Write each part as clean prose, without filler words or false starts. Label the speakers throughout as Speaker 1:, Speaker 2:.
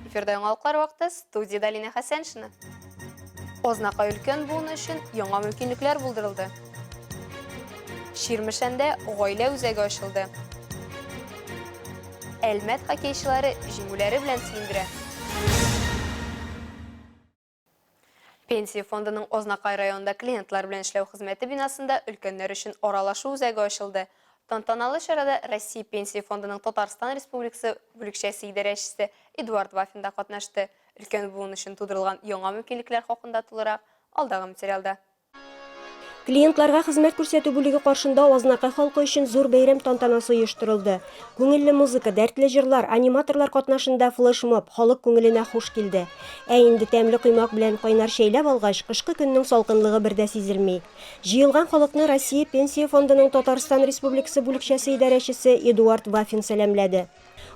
Speaker 1: Эфирда яңалыклар вакыты, студияда Алина Хәсәншина. Ознакай өлкән буыны өчен яңа мөмкинлекләр булдырылды. Ширмешәндә гаилә үзәге ачылды. Әлмәт хоккейчылары җиңүләре белән сөендерә. Пенсия фондының Ознакай районында клиентлар белән эшләү хезмәте бинасында өлкәннәр өчен аралашу үзәге ачылды. Тантаналы чарада Россия Пенсия фондының Татарстан Республикасы бүлекчәсе идарәчесе Эдуард Вафин да катнашты. Өлкән буын өчен тудырылган яңа мөмкинлекләр хакында тулырак алдагы материалда.
Speaker 2: Клиентларга хезмәт күрсәтү бүлеге каршында Ознакай халкы өчен зур бәйрәм тантанасы оештырылды. Күңелле музыка, дәртле җырлар, аниматорлар катнашында флешмоб халык күңеленә хуш килде. Ә инде тәмле коймак белән кайнар шәйләп алгач, кышкы көннең салкынлыгы бердә сизелми. Җыелган халыкны Россия Пенсия фондының Татарстан Республикасы бүлекчәсе идарәчесе Эдуард Вафин сәламләде.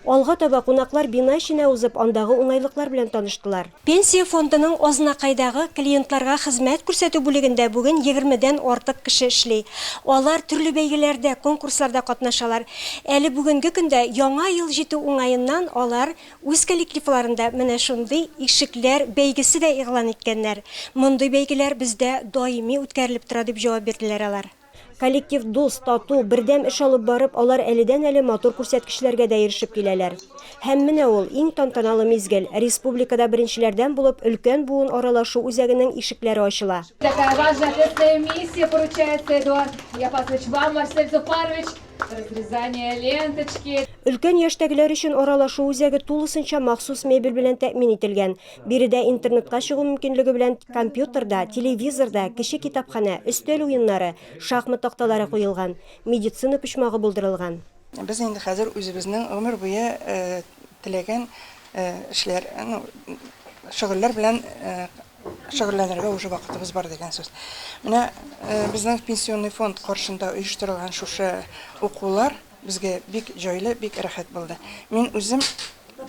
Speaker 2: Алга таба кунаклар бина эченә узып, андагы уңайлыклар белән таныштылар. Пенсия фондының Ознакайдагы клиентларга хезмәт күрсәтү бүлегендә бүген 20дән артык кеше эшли. Алар төрле бәйгеләрдә, конкурсларда катнашалар. Әле бүгенге көндә яңа ел җитү уңаеннан алар үз коллективларында менә шундый ишекләр бәйгесе дә игълан иткәннәр. Мондый бәйгеләр бездә даими үткәрелеп тора дип җавап бирделәр алар. Коллектив дус, тату, бердәм эш алып барып, алар әледән-әле матур күрсәткечләргә дә ирешеп киләләр. Һәм менә ул иң тантаналы мизгел. Республикада беренчеләрдән булып өлкән буын аралашу үзәгенең ишекләре ачыла.
Speaker 3: Такая важная ответственная миссия поручается, Эдуард Япасович, вам, Марсель Зуфарович, разрезание ленточки.
Speaker 2: Өлкән яшьтәгеләр өчен аралашу үзәге тулысынча махсус мебель белән тәэмин ителгән. Биредә интернетка чыгу мөмкинлеге белән компьютерда, телевизорда, кече китапханә, өстәл уеннары, шахмат такталары куелган, медицина почмагы булдырылган.
Speaker 4: Без инде хәзер үзебезнең гомер буе теләгән эшләр, шөгыльләр белән шөгыльләнергә уже вакытыбыз бар дигән сүз. Менә безнең пенсионный фонд каршында оештырылган шушы укулар безгә бик җайлы, бик рәхәт булды. Мин үзем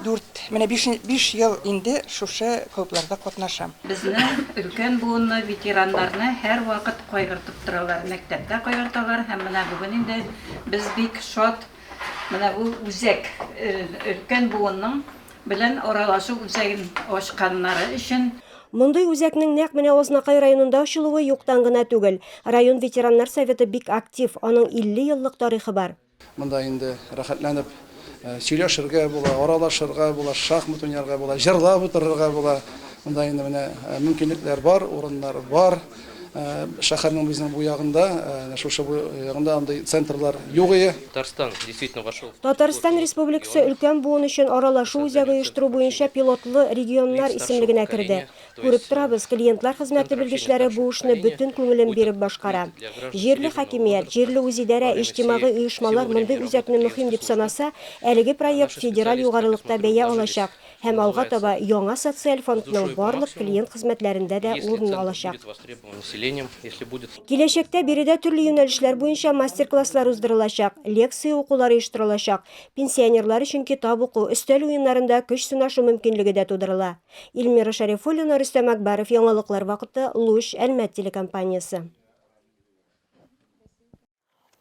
Speaker 4: 5 ел инде шушы клубларда катнашам.
Speaker 5: Безнең өлкән буынны ветераннарны һәр вакыт кайгыртып торалар. Мәктәптә кайгырталар һәм менә бүген инде без бик шат менә бу үзәк өлкән буынның белән аралашу үзәген ачканнары өчен.
Speaker 2: Мондый үзәкнең нәкъ менә Ознакай районында ачылуы юктан гына түгел. Район ветераннар советы бик актив, аның 50 еллык тарихы бар.
Speaker 6: Монда инде рәхәтләнеп сөйләшергә була, аралашырга була, шахмат уйнарга була, җырлап утырырга була. Монда инде менә мөмкинлекләр бар, урыннар бар. Шәһәрнең безнең бу ягында, шушы бу ягында андый центрлар юк иде.
Speaker 7: Татарстан действительно вошел.
Speaker 2: Татарстан Республикасы өлкән буын өчен аралашу үзәге оештыру буенча пилотлы регионнар исемлегенә керде. Күреп торабыз, клиентлар хезмәте белгечләре бу эшне бөтен күңелен биреп башкара. Җирле хакимият, җирле үзидарә, иҗтимагый оешмалар мондый үзәкне мөһим дип санаса, әлеге проект федераль югарылыкта бәя алачак һәм алга таба яңа социаль фондның барлык клиент хезмәтләрендә дә урын алачак. Киләчәктә биредә төрле юнәлешләр буенча мастер-класслар уздырылачак, лекция укулары оештырылачак, пенсионерлар өчен китап уку, өстәл уеннарында көч сынашу мөмкинлеге дә тудырыла. Илмира Шәрифуллина, Рөстәм Акбаров, яңалыклар вакыты, Луч, Әлмәт телекомпаниясе.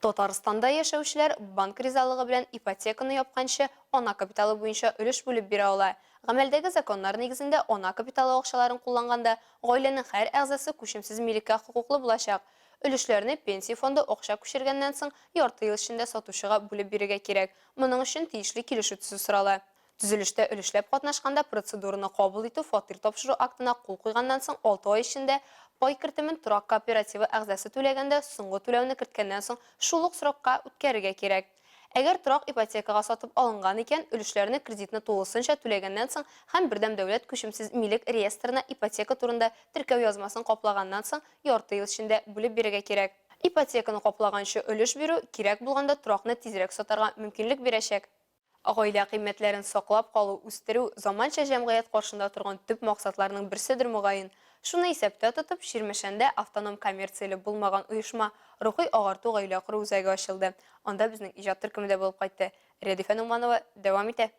Speaker 1: Татарстанда яшәүчеләр банк ризалыгы белән ипотеканы япканчы ана капиталы буенча өлеш бүлеп бирә ала. Гамәлдәге законнар нигезендә ана капиталы акчаларын кулланганда гаиләнең һәр әгъзасы күчемсез милеккә хокуклы булачак. Өлешләрне пенсия фонды акча күчергәннән соң ярты ел эчендә сатучыга бүлеп бирергә кирәк. Моның өчен тиешле килешү төзү сорала. Төзелештә өлешләп катнашканда процедураны кабул итү фатир тапшыру актына кул куйганнан соң 6 ай эчендә пай кертемен торак кооперативы әгъзасы түләгәндә соңгы түләүне керткәннән соң шул ук срокка үткәрергә кирәк. Әгәр торак ипотекага сатып алынган икән, өлешләрне кредитны тулысынча түләгәннән соң һәм бердәм дәүләт күчемсез милек реестрына ипотека турында теркәү язмасын каплаганнан соң ярты ел эчендә бүлеп бирергә кирәк. Ипотеканы каплаганчы өлеш бирү кирәк булганда торакны тизрәк сатарга мөмкинлек бирәчәк. Гаилә кыйммәтләрен саклап калу, үстерү заманча җәмгыять каршында торган төп максатларның берседер мөгаен. Шуны исәптә тотып, Ширмешәндә автоном коммерцияле булмаган оешма рухи агарту гаилә кору үзәге ачылды. Анда безнең иҗат төркеме дә булып кайтты. Рәдифә Нугманова дәвам итә.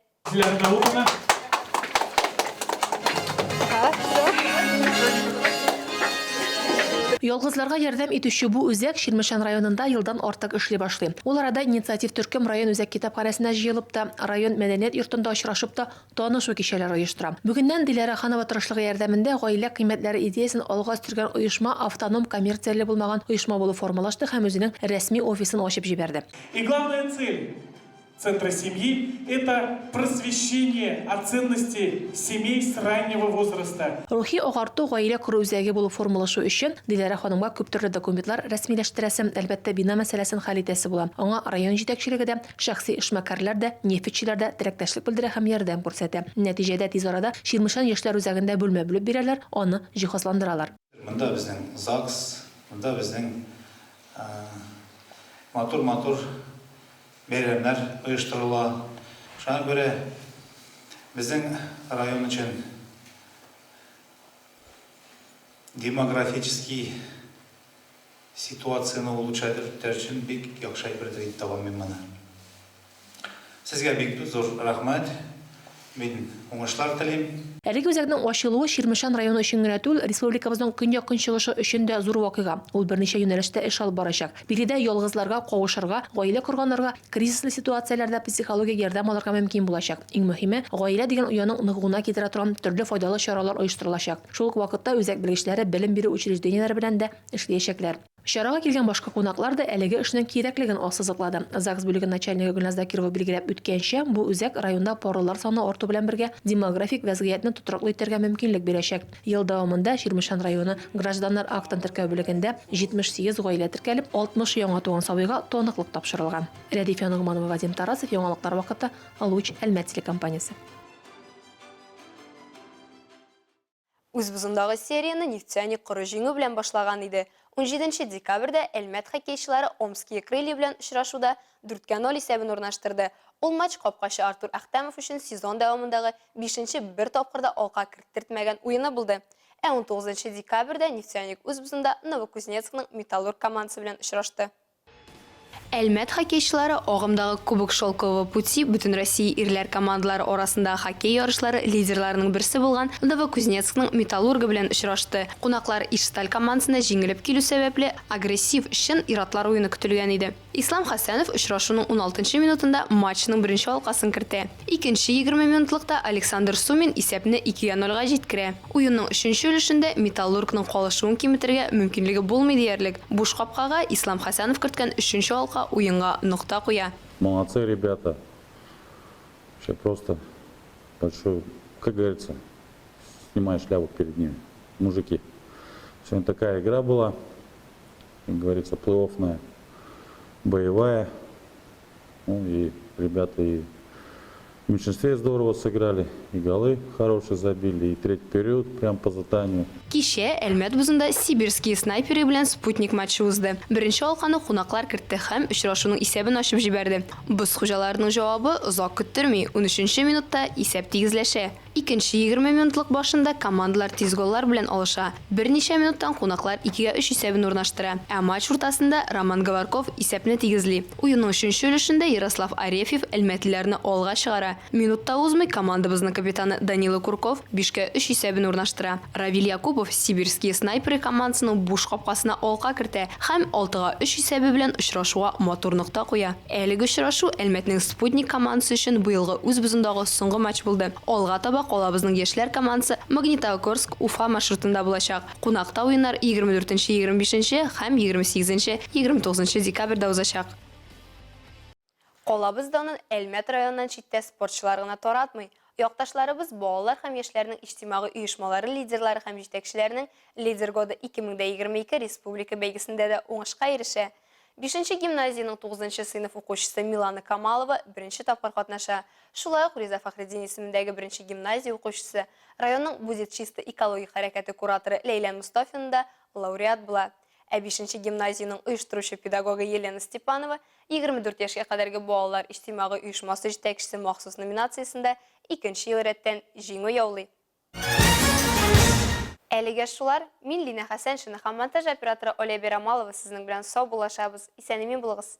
Speaker 7: Ялгызларга ярдәм итүче бу үзәк Ширмешән районында елдан артык эшли башлый. Ул арада инициатив Төркем район үзәк китапханәсенә җыелып та, район мәдәният йортында очрашып та танышу кичәләре оештыра. Бүгеннән Диләрә Ханова тырышлыгы ярдәмендә гаилә кыйммәтләре идеясын алга сөргән оешма автоном коммерцияле булмаган оешма булып формалашты һәм үзенең рәсми офисын ачып җибәрде.
Speaker 8: И главная цель Центра семьи – это просвещение о ценности семей с раннего возраста.
Speaker 7: Рухи агарту гаилә кору үзәге булып формалашу өчен Диләрә ханымга күп төрле документлар рәсмиләштерәсе, әлбәттә бина мәсьәләсен хәл итәсе була. Аңа район җитәкчелеге дә, шәхси эшмәкәрләр дә, нефтьчеләр дә теләктәшлек белдерә һәм ярдәм күрсәтә. Нәтиҗәдә тиз арада Ширмешән яшьләр үзәгендә бүлмә бүлеп бирәләр, аны җиһазландыралар.
Speaker 9: Монда безнең ЗАГС, монда безнең матур бәйрәмнәр оештырыла. Шуңа күрә безнең район өчен демографический ситуацияны улучшайтыр өчен бик яхшы әйбер дип табам мин моны. Сезгә бик зур рәхмәт. Мин уңышлар телим.
Speaker 7: Әлеге үзәкнең ачылуы Ширмешән районы өчен генә түгел, республикабызның көньяк-көнчыгышы өчен дә зур вакыйга. Ул берничә юнәлештә эш алып барачак. Биредә ялгызларга, кавышырга, гаилә корганнарга кризислы ситуацияләрдә психологик ярдәм алырга мөмкин булачак. Иң мөһиме, гаилә дигән уяның ныгуына китерә торган төрле файдалы чаралар оештырылачак. Шул ук вакытта үзәк белгечләре белем бирү учрежденияләре белән дә эшләячәкләр. Чарага килгән башка кунаклар да әлеге эшнең кирәклеген ассызыклады. ЗАГС бүлеге начальнигы Гөлназ Закирова билгеләп үткәнчә, бу үзәк районда парлар саны арту белән бергә демографик вәзгыятьне тотрыклы итәргә мөмкинлек бирәчәк. Ел дәвамында Ширмешән районы гражданнар актын теркәү бүлегендә 78 гаилә теркәлеп, 60 яңа туган сабыйга таныклык тапшырылган. Рәдифә Нугманова, Вадим Тарасов, яңалыклар вакыты, Алуч Әлмәт компаниясе.
Speaker 1: Үзбезендагы серияны нефтяник коры җиңү белән башлаган иде. 17 декабрьдә Әлмәт хоккейчылары Омские крылья белән очрашуда 4-0 исәбен урнаштырды. Ул матч капкачы Артур Әхтәмов өчен сезон дәвамындагы 5-нче бер тапкырда алка кертмәгән уены булды. 19 декабрьдә нефтяник үзбезендә Новокузнецкның Металлург командасы белән очрашты. Әлмәт хоккейчылары агымдагы Кубок Шелкового пути бүтән Россия ирләр командалары арасында хоккей ярышлары лидерларының берсе булган Новокузнецкның Металлургы белән очрашты. Кунаклар Ишсталь командасына җиңелеп килү сәбәпле агрессив чын иратлар уены көтелгән иде. Ислам Хәсәнов очрашуның 16-нчы минутында матчның беренче алкасын кертә. Икенче 20 минутлыкта Александр Сумин исәпне 2-0-га җиткерә. Уенның 3нче өлешендә Металлургның калышуын киметергә мөмкинлеге булмый диярлек. Буш капкага Ислам Хәсәнов керткән 3нче алка уенга нокта куя.
Speaker 10: Молодцы, ребята. Вообще просто большой, как говорится, снимаю шляпу перед ними. Мужики. Сегодня такая игра была, как говорится, плей-оффная, боевая. Ну и ребята и в меньшинстве здорово сыграли, и голы хорошие забили, и третий период прям по заданию.
Speaker 1: Кичә Әлмәт бузында сибирские снайперы белән спутник матчы узды. Беренче алканы кунаклар кертте һәм очрашуның исәбен ачып җибәрде. Боз хуҗаларының җавабы озак көттерми, 13нче минутта исәп тигезләшә. Икенче 20 минутлык башында командалар тиз голлар белән алыша. Берничә минуттан кунаклар 2-3 исәбен урнаштыра. Ә матч уртасында Роман Говорков исәпне тигезли. Уенның 3нче өлешендә Ярослав Арефьев Әлмәтлеләрне алга чыгара. Минутта узмый командабызның капитаны Данила Курков 5-3 исәбен урнаштыра. Равил Якубов сибирские снайперы командасының буш капкасына алка кертә һәм 6-3 исәбе белән очрашуга матур нокта куя. Әлеге очрашу Әлмәтнең Спутник командасы өчен быелгы үзбезендәге соңгы матч булды. Алга таба калабызның яшьләр командасы Магнитогорск Уфа маршрутында булачак. Кунакта уеннар 24-нче, 25-нче һәм 28-нче, 29-нче декабрьдә узачак. Калабыздан Әлмәт районыннан читтә спортчылар гына таратмый. Якташларыбыз балалар һәм яшьләрнең иҗтимагый оешмалары лидерлары һәм җитәкчеләренең Лидер годы 2022 республика бәйгесендә дә уңышка ирешә. 5-нче гимназияның 9-нчы сыйныф укучысы Милана Камалова беренче тапкыр катнаша. Шулай ук Риза Фәхреддин исемендәге беренче гимназия укучысы, районның Будет чисто экология хәрәкәте кураторы Лейла Мустафина да лауреат була. Ә 5-нче гимназияның оештыручы педагогы Елена Степанова 24 яшькә кадәрге балалар иҗтимагый оешмасы җитәкчесе махсус номинациясендә 2нче ел рәттән җиңү яулый. Әлегә шулар, мин Лина Хәсән һәм монтаж операторы Оля Берамалова сезнең белән сау булашабыз. Исән-имин булыгыз.